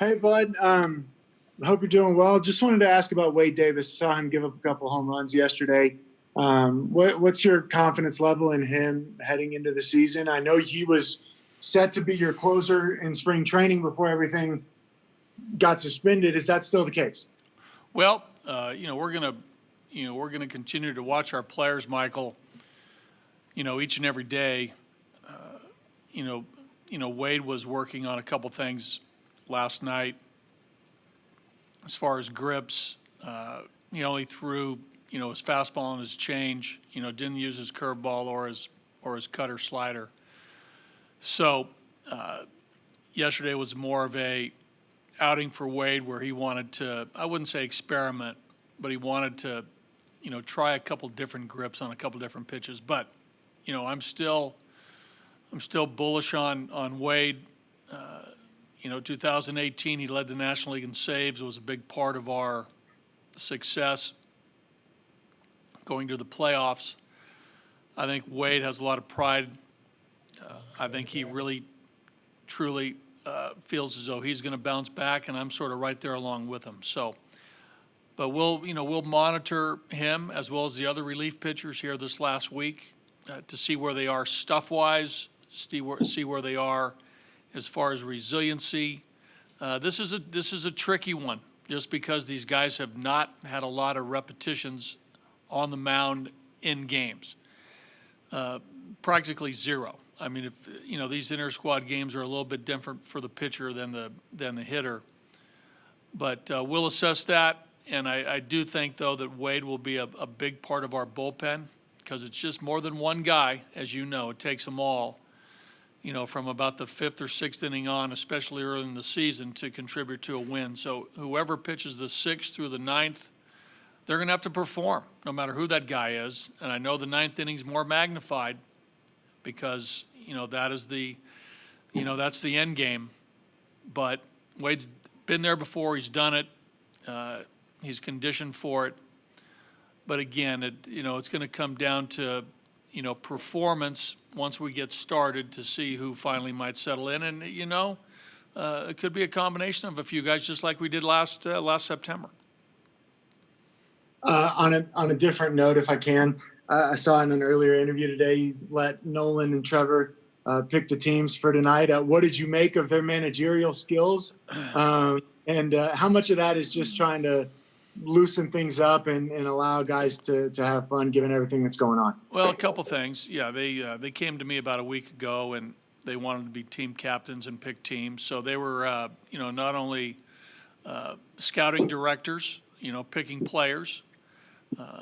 Hey, bud. I hope you're doing well. Just wanted to ask about Wade Davis. Saw him give up a couple home runs yesterday. What's your confidence level in him heading into the season? I know he was set to be your closer in spring training before everything got suspended. Is that still the case? Well, we're gonna continue to watch our players, Michael. Each and every day. You know, Wade was working on a couple things last night as far as grips. He threw his fastball and his change. Didn't use his curveball or his cutter slider. So yesterday was more of a outing for Wade where he wanted to, I wouldn't say experiment, but he wanted to, try a couple different grips on a couple different pitches. But, I'm still bullish on Wade. 2018, he led the National League in saves. It was a big part of our success going to the playoffs. I think Wade has a lot of pride. I think he really, truly feels as though he's going to bounce back, and I'm sort of right there along with him. So, but we'll monitor him as well as the other relief pitchers here this last week to see where they are stuff-wise, see where they are as far as resiliency. This is a tricky one, just because these guys have not had a lot of repetitions on the mound in games. Practically zero. I mean, if these inter-squad games are a little bit different for the pitcher than the hitter, but we'll assess that. And I do think, though, that Wade will be a big part of our bullpen because it's just more than one guy, as you know. It takes them all, from about the fifth or sixth inning on, especially early in the season, to contribute to a win. So whoever pitches the sixth through the ninth, they're going to have to perform, no matter who that guy is. And I know the ninth inning's more magnified because, that is that's the end game. But Wade's been there before. He's done it. He's conditioned for it. But again, it's going to come down to, performance once we get started to see who finally might settle in. And, it could be a combination of a few guys, just like we did last September. On a different note, if I can, I saw in an earlier interview today, you let Nolan and Trevor pick the teams for tonight. What did you make of their managerial skills? And how much of that is just trying to loosen things up and allow guys to have fun given everything that's going on? Well, a couple things. Yeah, they came to me about a week ago, and they wanted to be team captains and pick teams. So they were, not only scouting directors, picking players.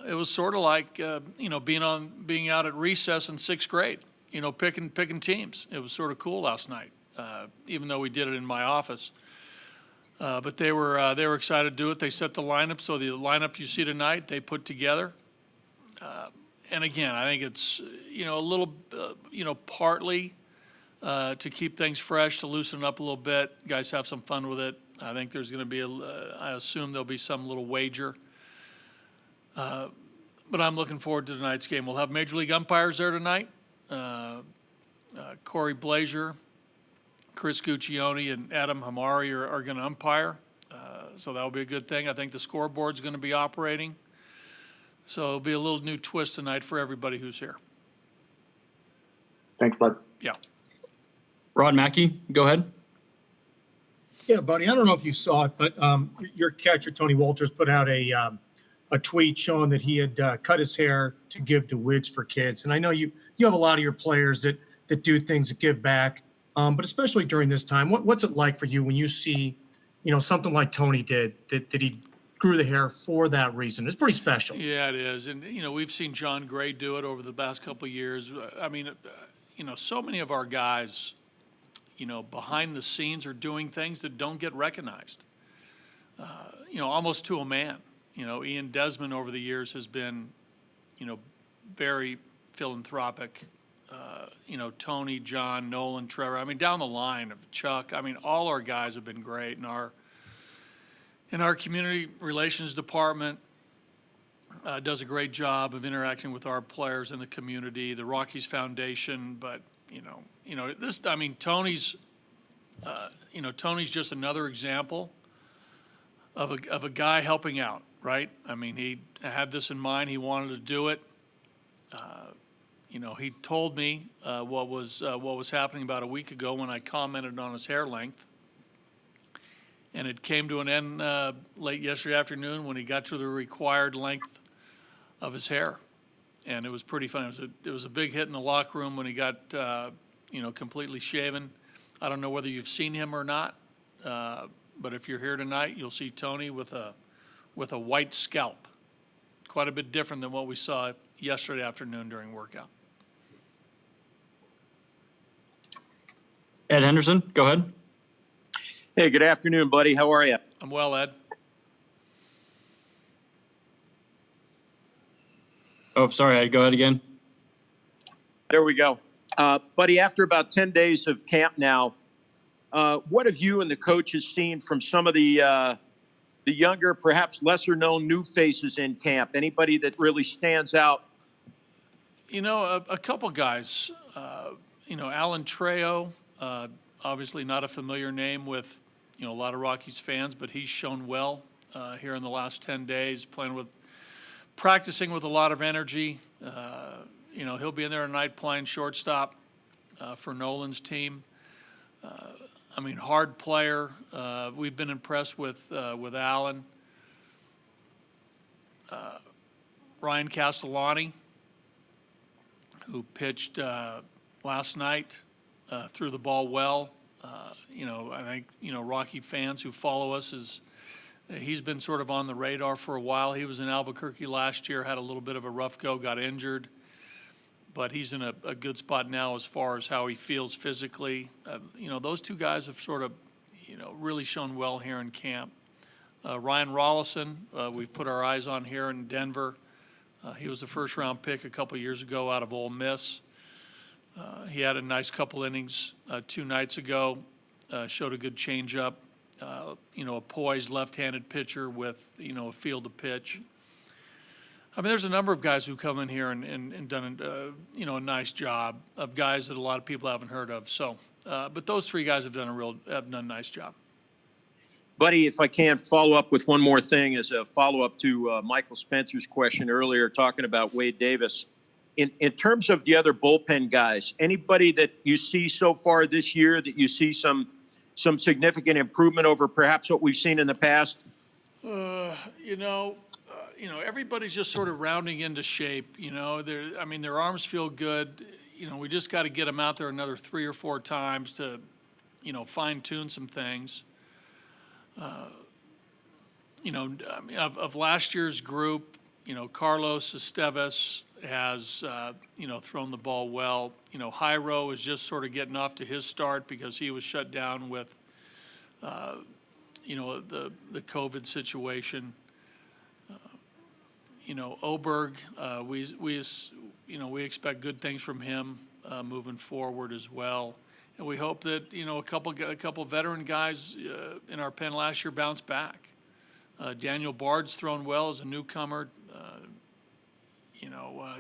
It was sort of like, being out at recess in sixth grade, picking teams. It was sort of cool last night, even though we did it in my office. But they were excited to do it. They set the lineup. So the lineup you see tonight, they put together. And again, I think it's, a little, partly to keep things fresh, to loosen it up a little bit. Guys have some fun with it. I think there's going to be I assume there'll be some little wager. But I'm looking forward to tonight's game. We'll have Major League umpires there tonight. Corey Blazier, Chris Guccione, and Adam Hamari are going to umpire. So that'll be a good thing. I think the scoreboard's going to be operating. So it'll be a little new twist tonight for everybody who's here. Thanks, bud. Yeah. Rod Mackey, go ahead. Yeah, buddy. I don't know if you saw it, but your catcher, Tony Walters, put out a tweet showing that he had cut his hair to give to Wigs for Kids. And I know you have a lot of your players that do things that give back, but especially during this time, what's it like for you when you see, something like Tony did, that he grew the hair for that reason? It's pretty special. Yeah, it is. And, we've seen John Gray do it over the past couple of years. I mean, so many of our guys, behind the scenes are doing things that don't get recognized, almost to a man. Ian Desmond over the years has been, very philanthropic. Tony, John, Nolan, Trevor. I mean, down the line of Chuck. I mean, all our guys have been great. In our community relations department does a great job of interacting with our players in the community. The Rockies Foundation, but Tony's Tony's just another example of a guy helping out, right? I mean, he had this in mind. He wanted to do it. He told me what was happening about a week ago when I commented on his hair length, and it came to an end late yesterday afternoon when he got to the required length of his hair, and it was pretty fun. It was a big hit in the locker room when he got completely shaven. I don't know whether you've seen him or not, but if you're here tonight, you'll see Tony with a white scalp, quite a bit different than what we saw yesterday afternoon during workout. Ed Henderson, go ahead. Hey, good afternoon, buddy. How are you? I'm well, Ed. Oh, sorry, Ed, go ahead again. There we go. Buddy, after about 10 days of camp now, what have you and the coaches seen from some of the younger, perhaps lesser-known new faces in camp? Anybody that really stands out? A couple guys. Alan Trejo, obviously not a familiar name with, a lot of Rockies fans, but he's shown well here in the last 10 days, practicing with a lot of energy. He'll be in there tonight playing shortstop for Nolan's team. Hard player. We've been impressed with Alan. Ryan Castellani, who pitched last night, threw the ball well. I think, Rocky fans who follow us he's been sort of on the radar for a while. He was in Albuquerque last year, had a little bit of a rough go, got injured, but he's in a good spot now as far as how he feels physically. Those two guys have sort of, really shown well here in camp. Ryan Rollison, we've put our eyes on here in Denver. He was a first-round pick a couple years ago out of Ole Miss. He had a nice couple innings 2 nights ago, showed a good changeup, a poised left-handed pitcher with, a field to pitch. There's a number of guys who come in here and done, a nice job of guys that a lot of people haven't heard of. So, but those 3 guys have done a nice job. Buddy, if I can follow up with one more thing as a follow-up to Michael Spencer's question earlier, talking about Wade Davis. In terms of the other bullpen guys, anybody that you see so far this year that you see some significant improvement over perhaps what we've seen in the past? Everybody's just sort of rounding into shape. Their arms feel good. We just got to get them out there another 3 or 4 times to, fine tune some things. Of last year's group, Carlos Esteves has, thrown the ball well. Jairo is just sort of getting off to his start because he was shut down with, the COVID situation. Oberg, we expect good things from him moving forward as well. And we hope that, a couple veteran guys in our pen last year bounce back. Daniel Bard's thrown well as a newcomer.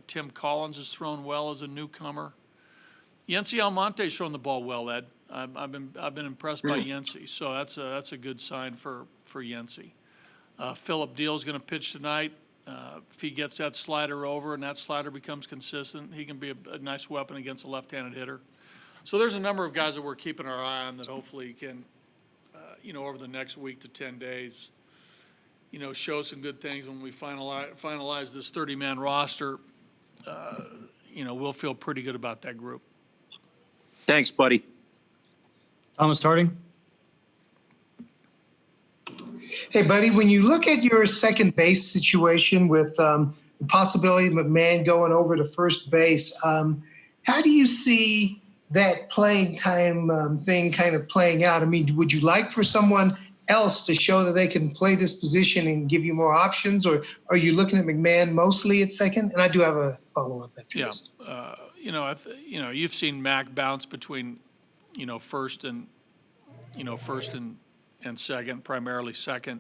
Tim Collins has thrown well as a newcomer. Yency Almonte's thrown the ball well, Ed. I've been impressed by Yency, so that's a good sign for Yency. Philip Deal's going to pitch tonight. If he gets that slider over and that slider becomes consistent, he can be a nice weapon against a left-handed hitter. So there's a number of guys that we're keeping our eye on that hopefully can, over the next week to 10 days, show some good things. When we finalize this 30-man roster, we'll feel pretty good about that group. Thanks, buddy. Thomas Harding. Hey, buddy, when you look at your second base situation with the possibility of McMahon going over to first base, how do you see that playing time thing kind of playing out? Would you like for someone else to show that they can play this position and give you more options, or are you looking at McMahon mostly at second? And I do have a follow-up after this. You've seen Mac bounce between, first and second, primarily second.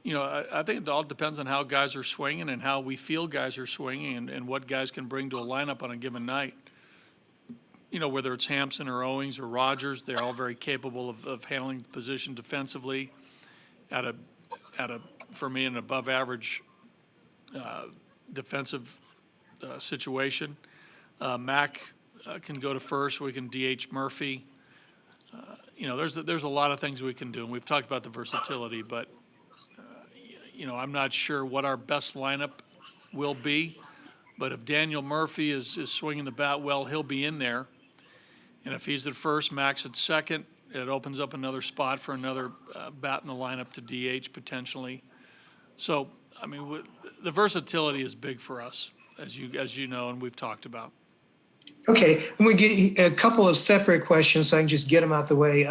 I think it all depends on how guys are swinging and how we feel guys are swinging and what guys can bring to a lineup on a given night. whether it's Hampson or Owings or Rogers, they're all very capable of handling the position defensively at a, for me, an above average defensive situation. Mac can go to first. We can DH Murphy. There's a lot of things we can do, and we've talked about the versatility, but I'm not sure what our best lineup will be. But if Daniel Murphy is swinging the bat well, he'll be in there. And if he's at first, Mac's at second, it opens up another spot for another bat in the lineup to DH potentially. So, I mean, the versatility is big for us, as you know, and we've talked about. Okay, I'm going to get a couple of separate questions so I can just get them out the way.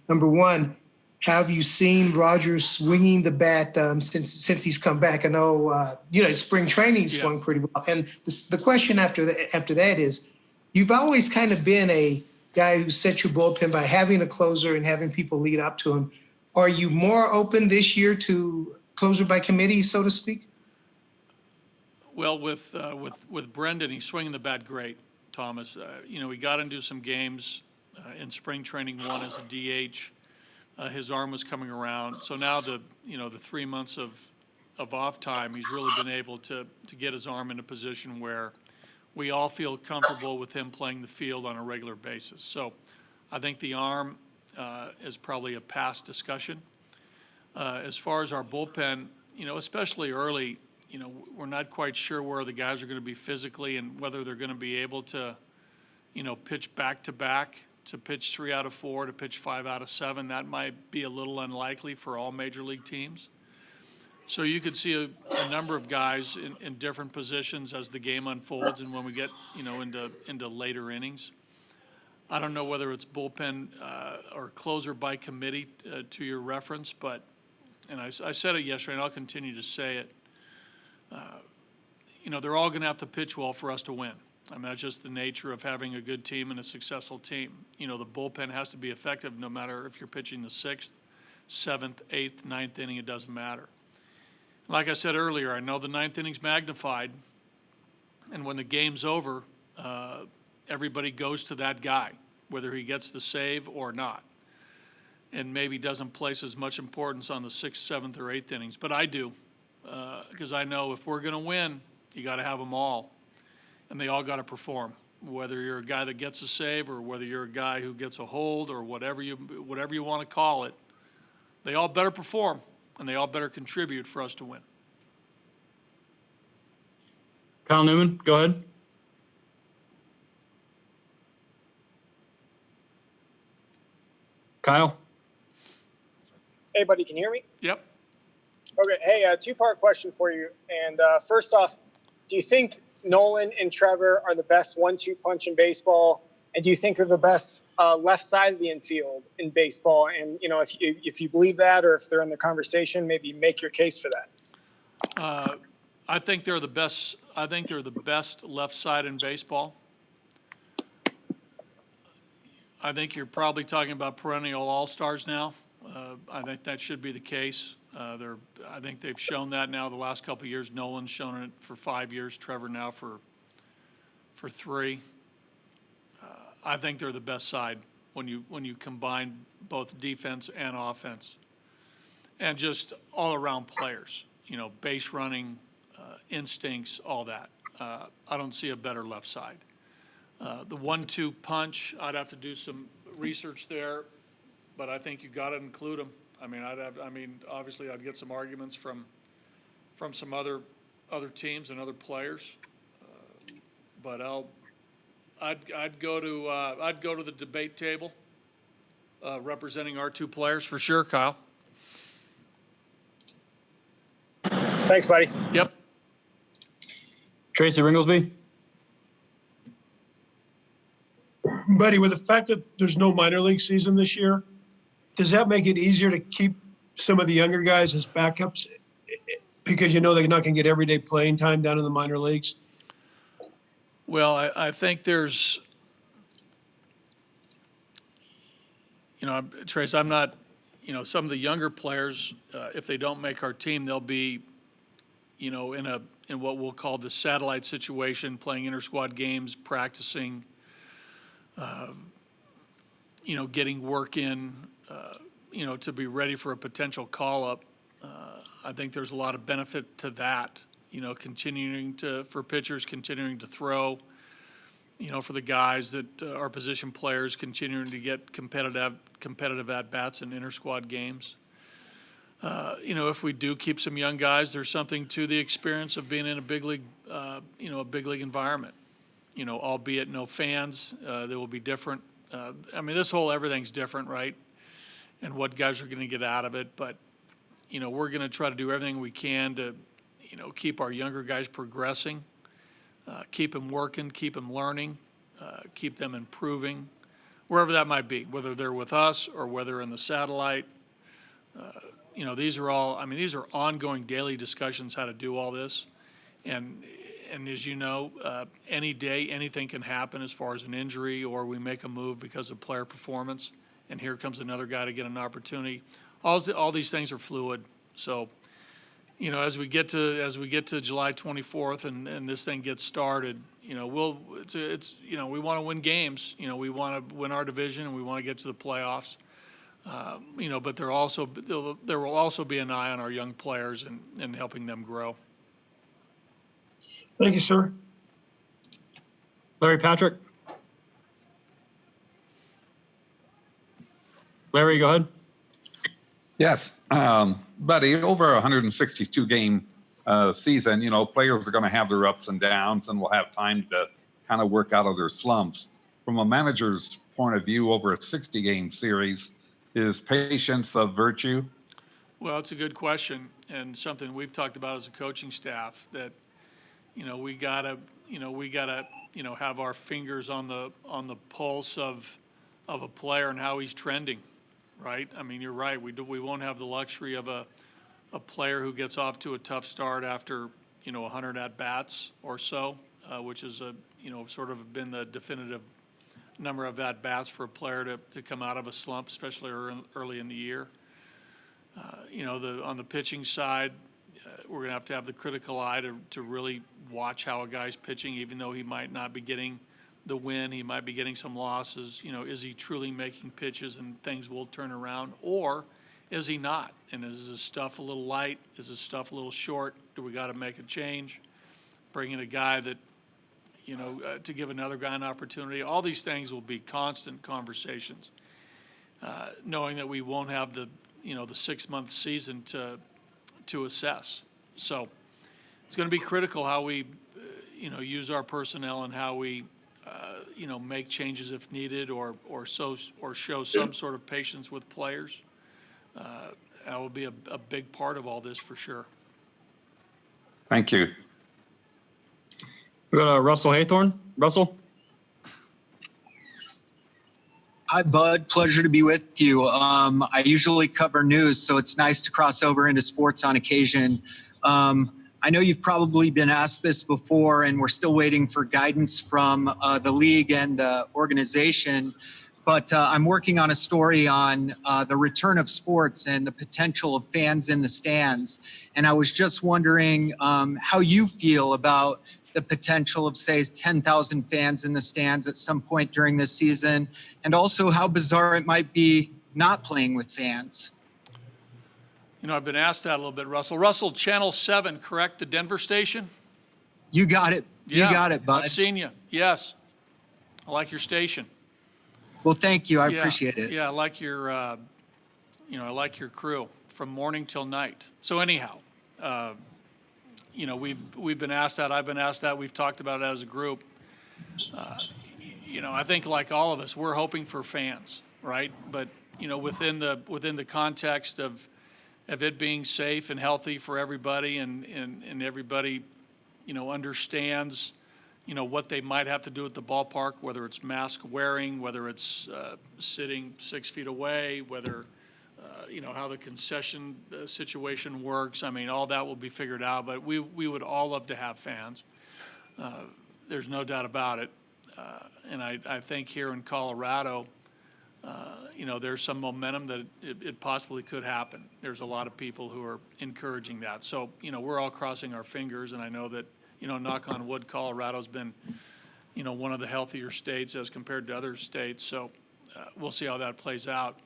Number one, have you seen Rogers swinging the bat since he's come back? I know, spring training he swung pretty well. And the question after that is, you've always kind of been a guy who set your bullpen by having a closer and having people lead up to him. Are you more open this year to closer by committee, so to speak? Well, with Brendan, he's swinging the bat great, Thomas. He got into some games in spring training, one as a DH. His arm was coming around. So now the 3 months of off time, he's really been able to get his arm in a position where we all feel comfortable with him playing the field on a regular basis. So I think the arm is probably a past discussion. As far as our bullpen, especially early, we're not quite sure where the guys are going to be physically and whether they're going to be able to, pitch back to back, to pitch 3 out of 4, to pitch 5 out of 7. That might be a little unlikely for all major league teams. So you could see a number of guys in different positions as the game unfolds and when we get, into later innings. I don't know whether it's bullpen or closer by committee to your reference, but, and I said it yesterday and I'll continue to say it, they're all going to have to pitch well for us to win. I mean, that's just the nature of having a good team and a successful team. The bullpen has to be effective no matter if you're pitching the 6th, 7th, 8th, 9th inning, it doesn't matter. Like I said earlier, I know the 9th inning's magnified, and when the game's over, everybody goes to that guy, whether he gets the save or not, and maybe doesn't place as much importance on the 6th, 7th, or 8th innings. But I do, because I know if we're going to win, you got to have them all, and they all got to perform. Whether you're a guy that gets a save or whether you're a guy who gets a hold or whatever you want to call it, they all better perform. And they all better contribute for us to win. Kyle Newman, go ahead. Kyle? Hey, buddy, can you hear me? Yep. Okay. Hey, a two-part question for you. And first off, do you think Nolan and Trevor are the best 1-2 punch in baseball? And do you think they're the best left side of the infield in baseball? And, if you believe that or if they're in the conversation, maybe make your case for that. I think they're the best. I think they're the best left side in baseball. I think you're probably talking about perennial all-stars now. I think that should be the case. I think they've shown that now the last couple of years. Nolan's shown it for 5 years. Trevor now for 3. I think they're the best side when you combine both defense and offense, and just all around players. Base running, instincts, all that. I don't see a better left side. The 1-2 punch, I'd have to do some research there, but I think you got to include them. I mean, obviously, I'd get some arguments from some other teams and other players, but I'd go to the debate table, representing our 2 players for sure, Kyle. Thanks, buddy. Yep. Tracy Ringlesby? Buddy, with the fact that there's no minor league season this year, does that make it easier to keep some of the younger guys as backups because they're not going to get everyday playing time down in the minor leagues? Well, I think there's, Trace, I'm not, some of the younger players, if they don't make our team, they'll be, in what we'll call the satellite situation, playing inter-squad games, practicing. getting work in, to be ready for a potential call-up. I think there's a lot of benefit to that, for pitchers continuing to throw, for the guys that are position players continuing to get competitive at-bats in inter-squad games. If we do keep some young guys, there's something to the experience of being in a big league, a big league environment. Albeit no fans, they will be different. Everything's different, right? And what guys are going to get out of it. But, we're going to try to do everything we can to, keep our younger guys progressing, keep them working, keep them learning, keep them improving, wherever that might be, whether they're with us or whether in the satellite. These are ongoing daily discussions how to do all this. And as you know, any day, anything can happen as far as an injury or we make a move because of player performance, and here comes another guy to get an opportunity. All these things are fluid. So, as we get to July 24th and this thing gets started, we want to win games. We want to win our division and we want to get to the playoffs. But there will also be an eye on our young players and helping them grow. Thank you, sir. Larry Patrick. Larry, go ahead. Yes, buddy, over a 162 game season, players are going to have their ups and downs and will have time to kind of work out of their slumps. From a manager's point of view, over a 60 game series, is patience a virtue? Well, it's a good question and something we've talked about as a coaching staff that, we gotta have our fingers on the pulse of a player and how he's trending. Right? You're right. We won't have the luxury of a player who gets off to a tough start after, 100 at-bats or so, which is sort of been the definitive number of at-bats for a player to come out of a slump, especially early in the year. On the pitching side, we're going to have the critical eye to really watch how a guy's pitching, even though he might not be getting the win, he might be getting some losses. Is he truly making pitches and things will turn around, or is he not? And is his stuff a little light? Is his stuff a little short? Do we got to make a change? Bring in a guy that, to give another guy an opportunity. All these things will be constant conversations, knowing that we won't have the 6-month season to assess. So it's going to be critical how we, use our personnel and how we, make changes if needed, or show some sort of patience with players. That will be a big part of all this for sure. Thank you. We got Russell Haythorne. Russell. Hi, Bud. Pleasure to be with you. I usually cover news, so it's nice to cross over into sports on occasion. I know you've probably been asked this before, and we're still waiting for guidance from the league and the organization. But I'm working on a story on the return of sports and the potential of fans in the stands. And I was just wondering how you feel about the potential of, say, 10,000 fans in the stands at some point during this season, and also how bizarre it might be not playing with fans. I've been asked that a little bit, Russell. Russell, Channel 7, correct? The Denver station? You got it. Yeah, you got it, bud. I've seen you. Yes. I like your station. Well, thank you. I appreciate it. Yeah, I like your, I like your crew from morning till night. So anyhow, we've been asked that. I've been asked that. We've talked about it as a group. I think like all of us, we're hoping for fans, right? But within the context of it being safe and healthy for everybody, and everybody, understands, what they might have to do at the ballpark, whether it's mask wearing, whether it's sitting 6 feet away, whether, how the concession situation works. All that will be figured out, but we would all love to have fans. There's no doubt about it. And I think here in Colorado, there's some momentum that it possibly could happen. There's a lot of people who are encouraging that. So, we're all crossing our fingers, and I know that, knock on wood, Colorado's been one of the healthier states as compared to other states. So we'll see how that plays out.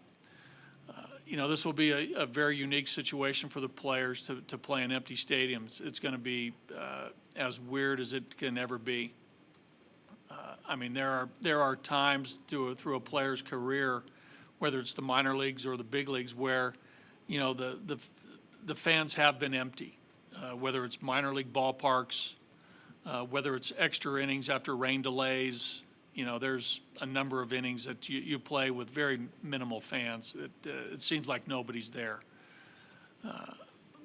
This will be a very unique situation for the players to play in empty stadiums. It's going to be as weird as it can ever be. There are times through a player's career, whether it's the minor leagues or the big leagues, where the fans have been empty, whether it's minor league ballparks, whether it's extra innings after rain delays. There's a number of innings that you play with very minimal fans. It seems like nobody's there.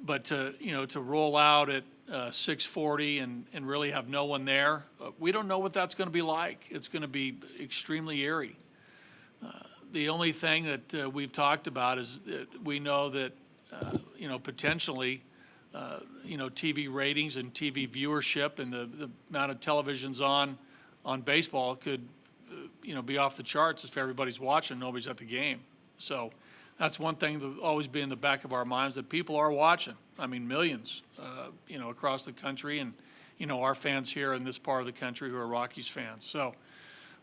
But to roll out at 6:40 and really have no one there, we don't know what that's going to be like. It's going to be extremely eerie. The only thing that we've talked about is that we know that potentially TV ratings and TV viewership and the amount of televisions on baseball could be off the charts if everybody's watching, nobody's at the game. So that's one thing that will always be in the back of our minds, that people are watching. Millions, across the country, and our fans here in this part of the country who are Rockies fans. So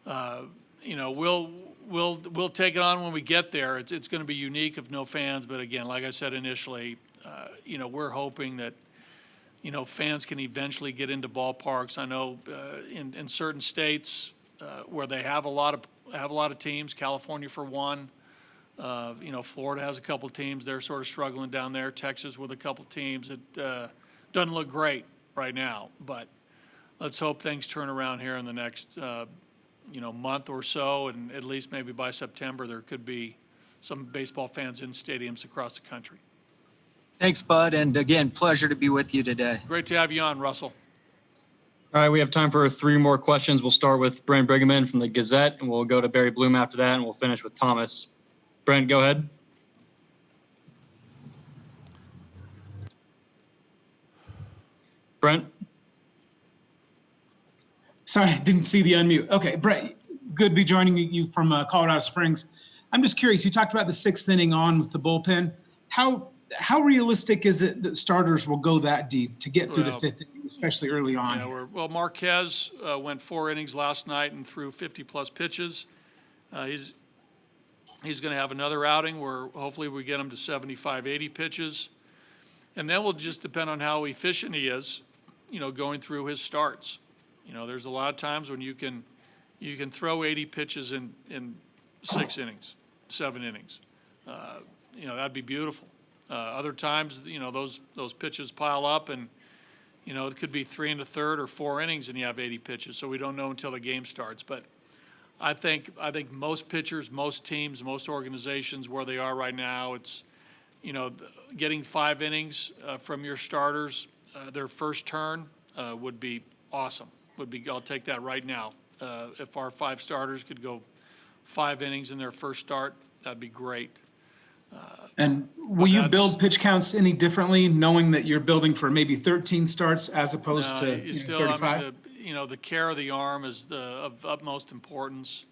we'll take it on when we get there. It's going to be unique if no fans, but again, like I said initially, we're hoping that fans can eventually get into ballparks. I know in certain states where they have a lot of teams, California for one. Florida has a couple teams. They're sort of struggling down there. Texas with a couple teams. It doesn't look great right now, but let's hope things turn around here in the next month or so, and at least maybe by September there could be some baseball fans in stadiums across the country. Thanks, Bud. And again, pleasure to be with you today. Great to have you on, Russell. All right, we have time for 3 more questions. We'll start with Brent Brigham from the Gazette, and we'll go to Barry Bloom after that, and we'll finish with Thomas. Brent, go ahead. Brent? Sorry, I didn't see the unmute. Okay, Brent, good to be joining you from Colorado Springs. I'm just curious, you talked about the 6th inning on with the bullpen. How realistic is it that starters will go that deep to get through the 5th inning, especially early on? Yeah, Marquez went 4 innings last night and threw 50-plus pitches. He's going to have another outing where hopefully we get him to 75, 80 pitches. And that will just depend on how efficient he is, going through his starts. There's a lot of times when you can throw 80 pitches in 6 innings, 7 innings. That'd be beautiful. Other times, those pitches pile up, and it could be 3 1/3 or 4 innings, and you have 80 pitches. So we don't know until the game starts. But I think most pitchers, most teams, most organizations where they are right now, it's getting 5 innings from your starters, their first turn would be awesome. I'll take that right now. If our 5 starters could go 5 innings in their first start, that'd be great. And will you build pitch counts any differently, knowing that you're building for maybe 13 starts as opposed to 35? The care of the arm is of utmost importance.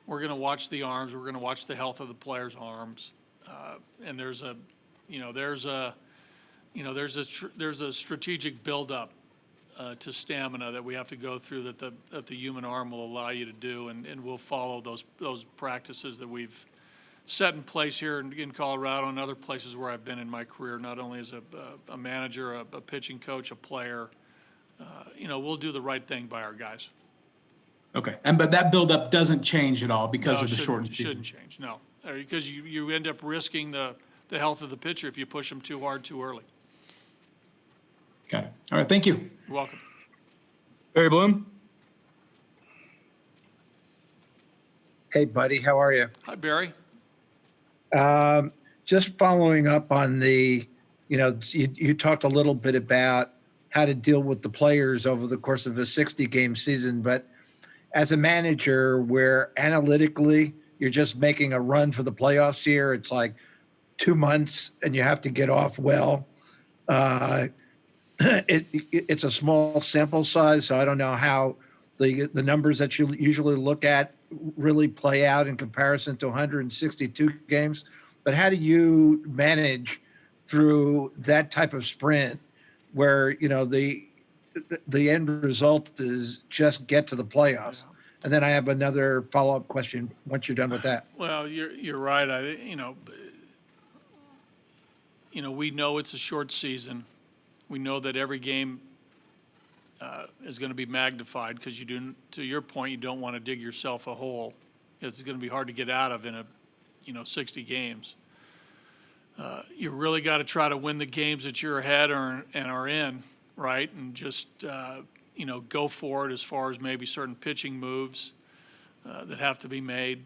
We're going to watch the arms. We're going to watch the health of the players' arms. And there's a strategic buildup to stamina that we have to go through that the human arm will allow you to do, and we'll follow those practices that we've set in place here in Colorado and other places where I've been in my career, not only as a manager, a pitching coach, a player. We'll do the right thing by our guys. Okay, but that buildup doesn't change at all because of the shortened season? Shouldn't change, no. Because you end up risking the health of the pitcher if you push them too hard too early. Got it. All right, thank you. You're welcome. Barry Bloom? Hey, buddy, how are you? Hi, Barry. Just following up on you talked a little bit about how to deal with the players over the course of a 60-game season, but as a manager where analytically you're just making a run for the playoffs here, it's like 2 months and you have to get off well. It's a small sample size, so I don't know how the numbers that you usually look at really play out in comparison to 162 games. But how do you manage through that type of sprint where, the end result is just get to the playoffs. And then I have another follow-up question once you're done with that. Well, you're right. We know it's a short season. We know that every game is going to be magnified because to your point, you don't want to dig yourself a hole. It's going to be hard to get out of in 60 games. You really got to try to win the games that you're ahead and are in, right? And just, go for it as far as maybe certain pitching moves that have to be made.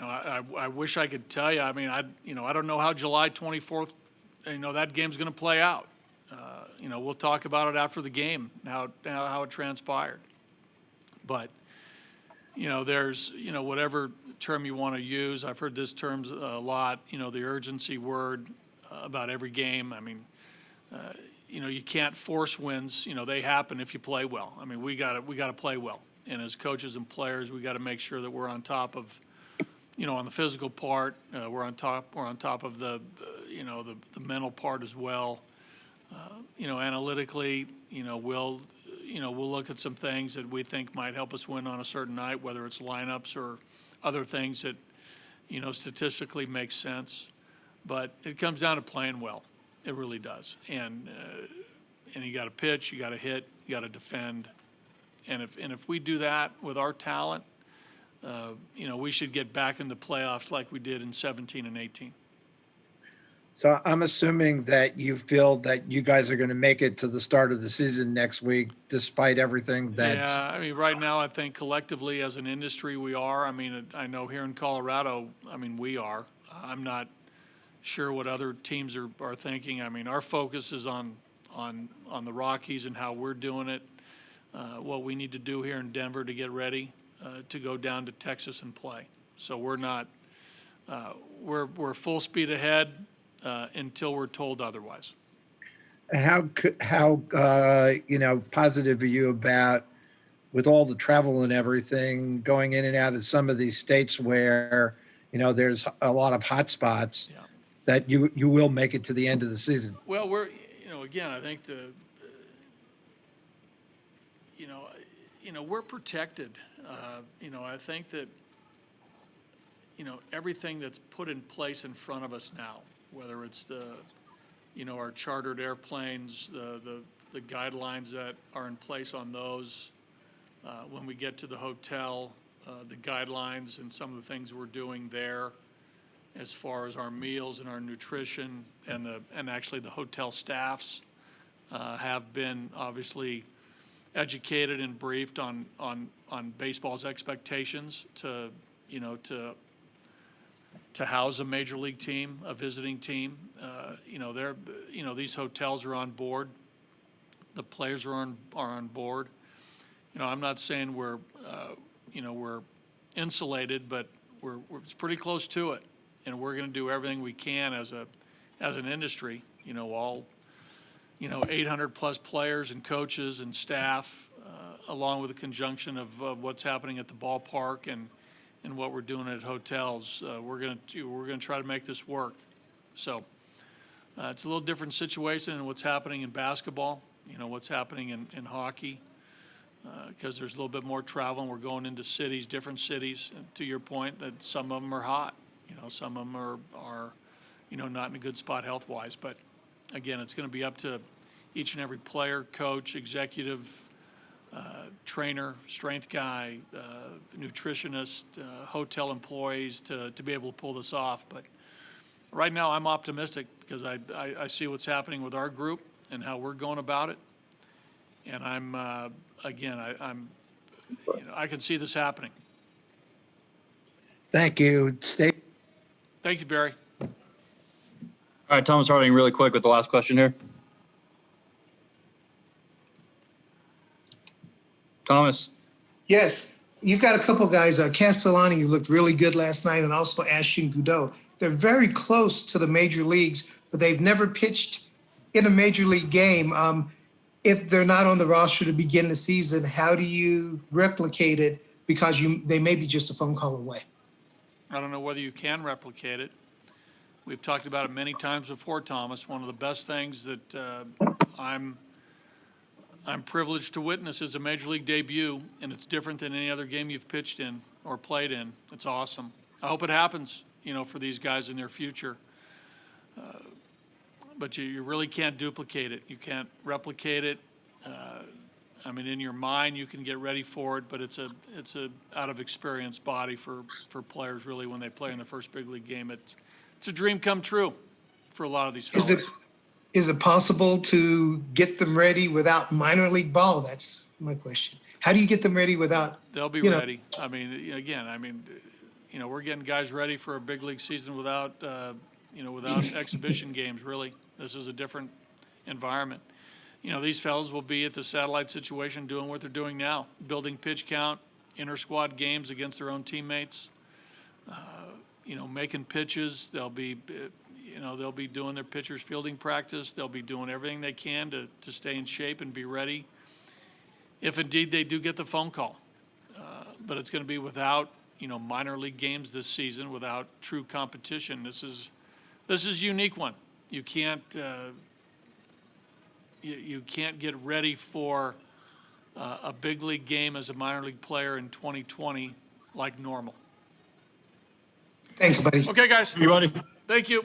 I wish I could tell you. I mean, I don't know how July 24th, that game's going to play out. We'll talk about it after the game, how it transpired. But, there's, whatever term you want to use. I've heard this term a lot, the urgency word about every game. I mean, you can't force wins. They happen if you play well. I mean, we got to play well. And as coaches and players, we got to make sure that we're on top of, on the physical part, we're on top of the mental part as well. Analytically, we'll look at some things that we think might help us win on a certain night, whether it's lineups or other things that, statistically make sense. But it comes down to playing well. It really does. And you got to pitch, you got to hit, you got to defend. And if we do that with our talent, we should get back in the playoffs like we did in 17 and 18. So I'm assuming that you feel that you guys are going to make it to the start of the season next week, despite everything that's. Yeah, I mean, right now, I think collectively as an industry, we are. I mean, I know here in Colorado, we are. I'm not sure what other teams are thinking. I mean, our focus is on the Rockies and how we're doing it, what we need to do here in Denver to get ready to go down to Texas and play. So we're not, we're full speed ahead until we're told otherwise. How positive are you about, with all the travel and everything, going in and out of some of these states where, there's a lot of hot spots, that you will make it to the end of the season? Well, again, I think we're protected. I think that, everything that's put in place in front of us now, whether it's our chartered airplanes, the guidelines that are in place on those, when we get to the hotel, the guidelines and some of the things we're doing there, as far as our meals and our nutrition, and actually the hotel staffs have been obviously educated and briefed on baseball's expectations to house a major league team, a visiting team. These hotels are on board. The players are on board. I'm not saying we're insulated, but it's pretty close to it. And we're going to do everything we can as an industry, all 800 plus players and coaches and staff, along with the conjunction of what's happening at the ballpark and what we're doing at hotels. We're going to try to make this work. So it's a little different situation than what's happening in basketball, what's happening in hockey, because there's a little bit more travel and we're going into cities, different cities. And to your point, that some of them are hot. Some of them are not in a good spot health-wise. But, again, it's going to be up to each and every player, coach, executive, trainer, strength guy, nutritionist, hotel employees to be able to pull this off. But right now I'm optimistic because I see what's happening with our group and how we're going about it. And I'm I can see this happening. Thank you. Thank you, Barry. All right, Thomas Harding, really quick with the last question here. Thomas. Yes, you've got a couple guys, Castellani, who looked really good last night, and also Ashton Goudeau. They're very close to the major leagues, but they've never pitched in a major league game. If they're not on the roster to begin the season, how do you replicate it? Because they may be just a phone call away. I don't know whether you can replicate it. We've talked about it many times before, Thomas. One of the best things that I'm privileged to witness as a major league debut, and it's different than any other game you've pitched in or played in. It's awesome. I hope it happens, for these guys in their future. But you really can't duplicate it. You can't replicate it. In your mind, you can get ready for it, but it's a out of experience body for players really when they play in the first big league game. It's a dream come true for a lot of these fellas. Is it possible to get them ready without minor league ball? That's my question. How do you get them ready without? They'll be ready. We're getting guys ready for a big league season without exhibition games, really. This is a different environment. These fellas will be at the satellite situation doing what they're doing now, building pitch count, inter-squad games against their own teammates, making pitches. They'll be doing their pitchers fielding practice. They'll be doing everything they can to stay in shape and be ready if indeed they do get the phone call. But it's going to be without, minor league games this season, without true competition. This is a unique one. You can't get ready for a big league game as a minor league player in 2020 like normal. Thanks, buddy. Okay, guys. Everybody. Thank you.